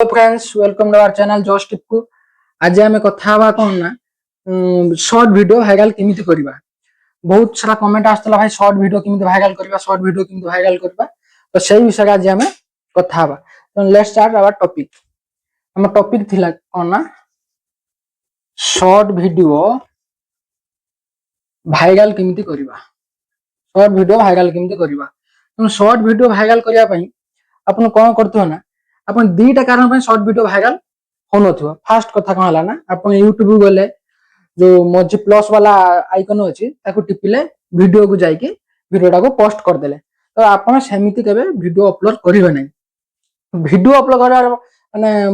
Hello friends, welcome to our channel जॉस टिप्पू। आज आम कथा हवा कौन ना शॉर्ट वीडियो भाइराल केमिति करबा। बहुत सारा कमेंट आस्तला भाई शॉर्ट वीडियो केमिति भाइराल करबा, शॉर्ट वीडियो केमिति भाइराल करबा। तो सही विषय आज आम कथा हवा। तो लेट्स स्टार्ट आवर टॉपिक। हम टॉपिक थिला कौन ना शॉर्ट वीडियो भाइराल केमिति करबा। शॉर्ट वीडियो भाइराल केमिति करबा। तो शॉर्ट वीडियो भाइराल करिया पई अपन कोन करथो ना, अपन दीटा कारण पे शॉर्ट वीडियो भाइराल होनो थियो। फास्ट कथा कौन हला ना, अपन यूट्यूब गले जो मझी प्लस वाला आइकन अछि ताको टिपिले वीडियो को जाई कि वीडियोटा को पोस्ट कर देले। तो आपण सेमिति केबे वीडियो अपलोड करिवे नै। वीडियो अपलोड करार माने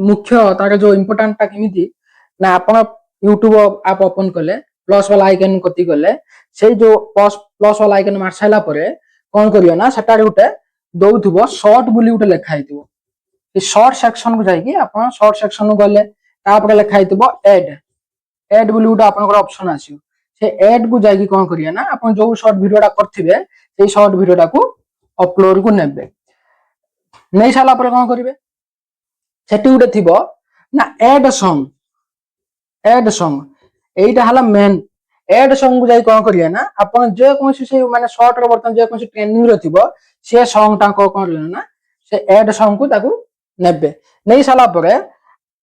मुख्य तार जो इंपोर्टेंट ता केमिति ना, आपण यूट्यूब ऐप ओपन करले प्लस वाला आइकन कति गले से जो प्लस वाला आइकन मार साइला परे कोन करियो ना, सेटारे उठे दउथुबो शॉर्ट बुली उठे लेखा हितबो। ए शॉर्ट सेक्शन को जाई कि आपण शॉर्ट सेक्शन को गले तापर लेखा हितबो एड बुली उठे आपण को ऑप्शन आसीयो। से एड को जाई कि कोन करिया ना, आपण जो शॉर्ट वीडियोटा करथिबे सेई शॉर्ट वीडियोटा को अपलोड को नेबे। नै साला पर कोन करिवे, सेटी उठे थिबो ना एड सॉन्ग एटा हला मेन। एड सॉन्ग को जाई कोन करिया ना, आपण जे कोनसी से माने शॉर्ट रो बर्तन जे कोनसी ट्रेंडिंग रो थिबो से सॉन्ग ता को कोन करिया ना, से एड सॉन्ग को ताकू नेबे। नै साला परे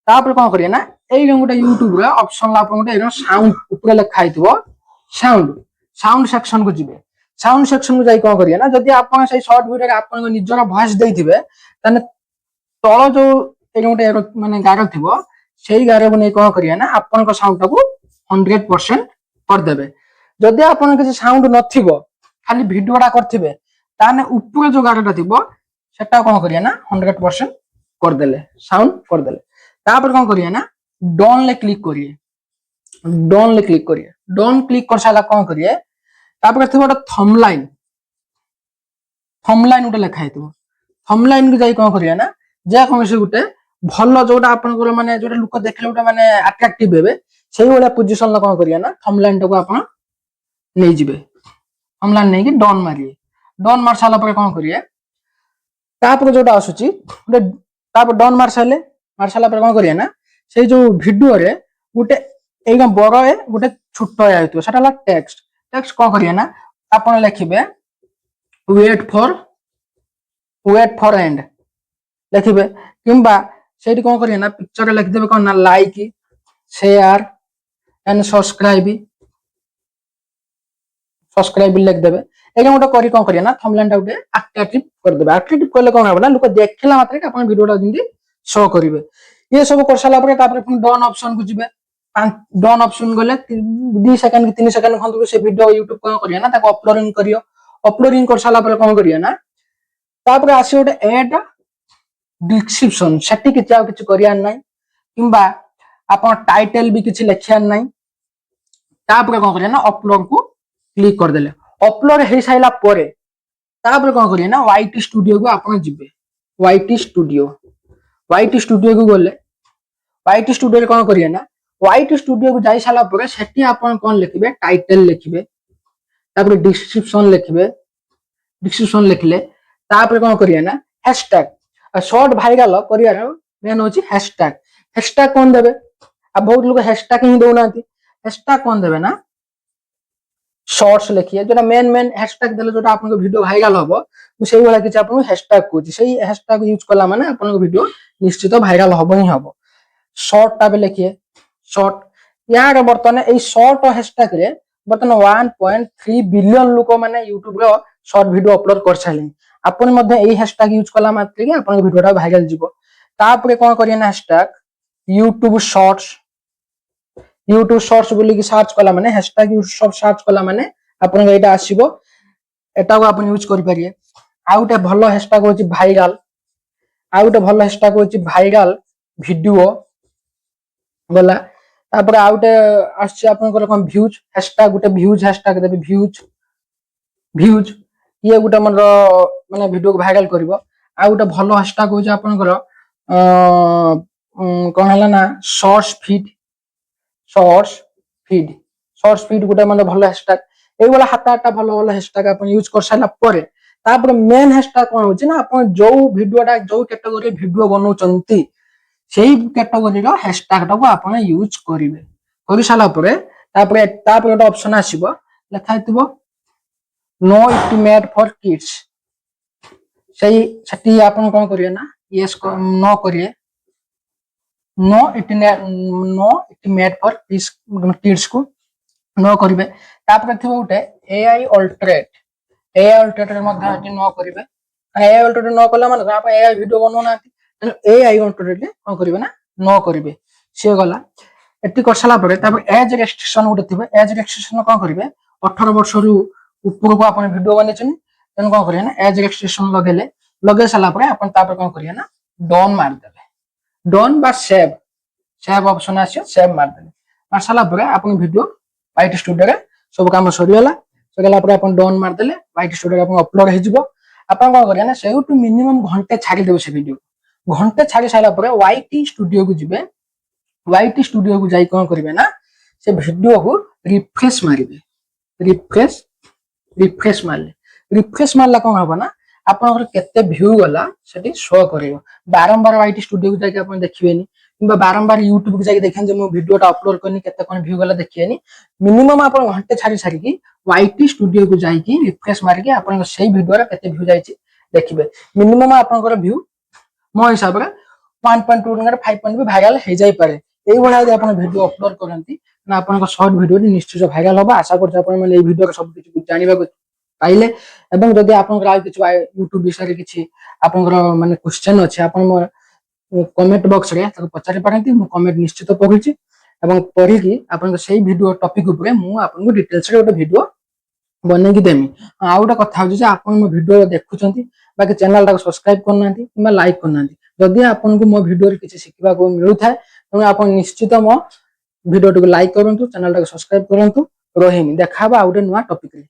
तापर कोन करिया ना, एई गोटे यूट्यूब रे ऑप्शन ला आपण गोटे साउंड ऊपर लेखा हितबो साउंड सेक्शन को जिबे। साउंड सेक्शन को जाई कोन करिया ना, जदी आपण से शॉर्ट वीडियो रे आपण को निजरा वॉइस देथिबे तने तळ जो एई गोटे माने गारो थिबो सेई गारो को नै कोन करिया ना, आपण को साउंड ता को 100% कर देबे। जदी आपण के साउंड नथिबो खाली वीडियोटा करथिबे ताने ऊपर जो गारोटा थिबो सेटा कोन करिया ना 100% कर देले, साउंड कर देले। तापर कोन करिया ना, डन ले क्लिक करिए। डन क्लिक कर साला कोन करिए, तापर थिबो थंबलाइन उठे लेखा हितबो। थंबलाइन को जाई कोन करिया ना, जे कोनसे गुटे भलो जोटा आपन को माने जोटा लोक देखले उठे माने अट्रैक्टिव हेबे सेही वाला पोजीशन ला कोन करिया ना, थंबलाइन को आपन नै जिबे। थंबलाइन नै कि डन मारिए। डन मार साला पर कोन करिए, तापर जोटा आसुची तापर डन मार साला पर कोन करिया ना, से जो वीडियो रे गुटे एगा बड़ ए गुटे छोट ए आइतो सेटा ला टेक्स्ट कोन करिया ना, आपन लिखिबे वेट फॉर एंड लिखिबे। किंबा सेठी कोन करिया ना, पिक्चर लिख देबे कोन ना, लाइक शेयर एंड सब्सक्राइब लिख देबे। एगे मोटा करी कोन करिया ना, थंबनेल टा उठे एक्टिव कर देबे। एक्टिव करले कोन होबा ना, लोक देखला मात्रे के अपन वीडियोटा जिंदी शो करिवे। ये सब कर साला परे तापर पुनी डन ऑप्शन को जिबे। डन ऑप्शन गले 2 सेकंड कि 3 सेकंड खंतु से वीडियो यूट्यूब कोन करिया ना, ताको अपलोडिंग करियो। अपलोडिंग कर साला परे कोन करिया ना, तापर आसी उठे ऐड डिस्क्रिप्शन सेटी कि चाउ किछ करिया नै, किंबा अपन टाइटल भी किछ लिखिया नै। तापर कोन करिया ना, अपलोड को क्लिक कर देले। अपलोड हे साइला परे तापर कोन करिया ना, वाईटी स्टूडियो को आपण जिबे। वाईटी स्टूडियो को गले वाईटी स्टूडियो रे कोन करिया ना, वाईटी स्टूडियो को जाई साला परे सेठी आपण कोन लिखिबे, टाइटल लिखिबे। तापर डिस्क्रिप्शन लिखले तापर कोन करिया ना, हैशटैग शॉर्ट भाइराल करियार मेन होची हैशटैग कोन देबे। अब बहुत लोग हैशटैग ही दउनांती। हैशटैग कोन देबे ना, शॉर्ट्स लिखिए जोटा मेन हैशटैग देले जोटा आपन को वीडियो भाइराल होबो, तो सेही वाला किछ आपन हैशटैग कोची सेही हैशटैग यूज कला माने आपन को वीडियो निश्चित भाइराल होबो ही होबो। शॉर्ट टाबे लिखिए शॉर्ट। यार बर्तन ए शॉर्ट हैशटैग रे बर्तन 1.3 बिलियन लोक माने यूट्यूब रो शॉर्ट वीडियो अपलोड कर साइले। आपन मध्ये ए हैशटैग यूज कला मात्रे के आपन वीडियोटा भाइराल जिवो। तापरे कोन करिया ना, हैशटैग यूट्यूब शॉर्ट्स बोली की सर्च कला माने हैशटैग यूट्यूब सर्च कला माने आपन एटा आसीबो। एटा को आपन यूज करि परिए। आउटे भलो हैशटैग होची भाइराल वीडियो गला। तापर आउटे आसी आपन को कोन व्यूज हैशटैग गुटे व्यूज हैशटैग देबे। व्यूज ये गुटे मन माने वीडियो को भाइराल करबो। आउटे भलो हैशटैग होची आपन को कोन हला ना, शॉर्ट्स फीड गुटे मन भलो हैशटैग। एई वाला हाता हाता भलो हैशटैग आपन यूज कर साला परे तापर मेन हैशटैग कौन होची ना आपण जो वीडियोटा जो कैटेगरी वीडियो बनाउचंती सेही कैटेगरी रो हैशटैग टाको आपण यूज करिवे करि साला परे तापर एक ऑप्शन आसीबो लिखा हितबो नो इटिमेट फॉर किड्स सही सटी आपण कोन करिवे ना यस नो करिए नो इटिमेट फॉर किड्स को नो करिवे तापर थिबो उठे एआई अल्टरेट मध्ये आटी नो करिवे एआई अल्टरेट नो कला माने आप एआई वीडियो बनौ ना एआई अल्टरेट कोन करिवे ना नो करिवे से गला एटी करसला परे तापर एज रेस्ट्रिक्शन उठे थिबे एज रेस्ट्रिक्शन कोन करिवे 18 वर्ष रु ऊपर को आपण वीडियो बनेछन तन कोन करिवे ना एज रेस्ट्रिक्शन लगे साला परे आपण तापर कोन करिवे ना डन मार देबे डन बा सेव ऑप्शन आसी सेव मार देबे मार साला परे आपण वीडियो वाइट स्टूडियो रे सब काम सरीगला परे आपण डन मार देले वाइट स्टूडियो रे आपण अपलोड हे जिवो आपण कोन करिया ना सेउटु मिनिमम घंटे छाडी देबो से वीडियो घंटे छाडी साला परे वाइट स्टूडियो को जिबे वाइट स्टूडियो को जाई कोन करिवे ना से वीडियो को रिफ्रेश मारिबे रिफ्रेश मारला कोन हबो ना आपनकर केते व्यू गला सेठी शो करियो बारंबार वाइट स्टूडियो को जाके आपण देखिबेनी किंबा बारंबार यूट्यूब को जाके देखन जे मो वीडियोटा अपलोड करनी केते कोन व्यू गला देखिबेनी मिनिमम आपण घंटे छाडी की वाइट स्टूडियो को जाई की रिफ्रेश मार के आपण सेही वीडियो रा केते व्यू जाईची देखिबे मिनिमम आपनकर व्यू मो हिसाब रे 1.2 नगर 5.2 भाइरल हे जाई पारे एई भला जे आपण वीडियो अपलोड करंती ना आपनकर शॉर्ट वीडियो निश्चित भाइरल होबा आशा करछ आपण माने ए वीडियो सब किछ जानिबा पाइले एवं जदि आपनकर आ किछ यूट्यूब विषय रे किछ आपनकर माने क्वेश्चन अछि आपण मोर कमेंट बॉक्स रे ताको पचारि पारंती मु कमेंट निश्चित पढुची एवं पढी की आपन सेही वीडियो टॉपिक ऊपर मु आपन को डिटेल्स रे ओटे वीडियो बने की देमी आ ओटा कथा हो जे आपन मो वीडियो देखुचंती बाकी चैनल टाको सब्सक्राइब करनांती किबा लाइक करनांती जदि आपन को मो वीडियो रे किछ सिखबा को मिलु थाए त आपन निश्चित मो वीडियो टाको लाइक करंतु चैनल टाको सब्सक्राइब करंतु रहिनी देखाबा ओटे नुवा टॉपिक रे।